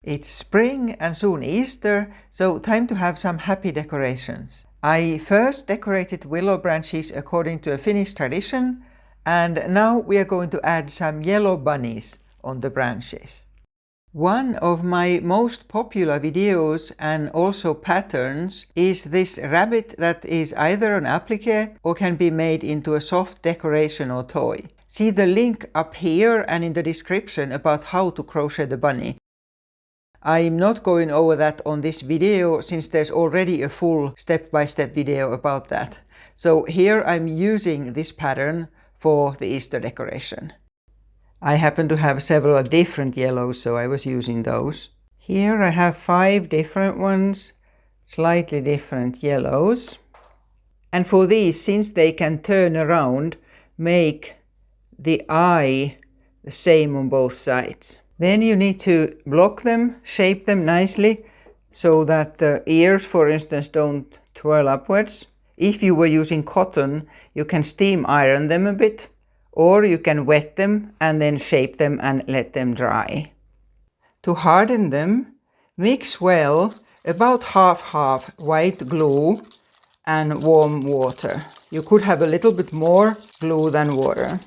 It's spring and soon Easter, so time to have some happy decorations. I first decorated willow branches according to a Finnish tradition, and now we are going to add some yellow bunnies on the branches. One of my most popular videos and also patterns is this rabbit that is either an applique or can be made into a soft decoration or toy. See the link up here and in the description about how to crochet the bunny. I'm not going over that on this video since there's already a full step-by-step video about that. So here I'm using this pattern for the Easter decoration. I happen to have several different yellows, so I was using those. Here I have 5 different ones, slightly different yellows. And for these, since they can turn around, make the eye the same on both sides. Then you need to block them, shape them nicely so that the ears, for instance, don't twirl upwards. If you were using cotton, you can steam iron them a bit, or you can wet them and then shape them and let them dry. To harden them, mix well about half-half white glue and warm water. You could have a little bit more glue than water.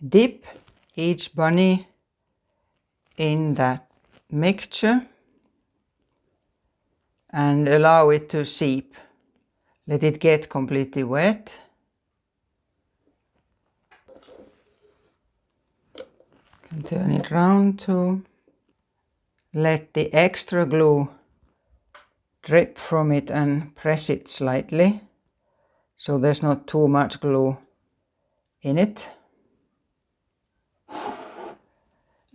Dip each bunny in that mixture and allow it to seep. Let it get completely wet. Can turn it round to let the extra glue drip from it and press it slightly so there's not too much glue in it.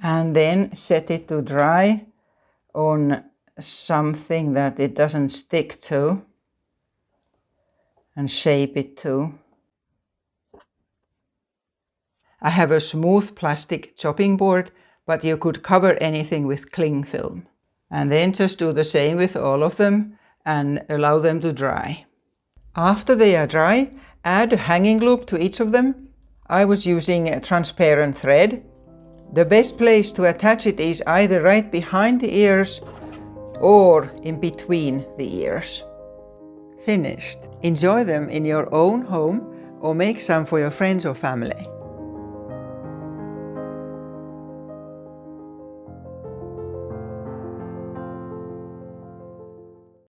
And then set it to dry on something that it doesn't stick to and shape it to. I have a smooth plastic chopping board, but you could cover anything with cling film. And then just do the same with all of them and allow them to dry. After they are dry, add a hanging loop to each of them. I was using a transparent thread. The best place to attach it is either right behind the ears or in between the ears. Finished. Enjoy them in your own home or make some for your friends or family.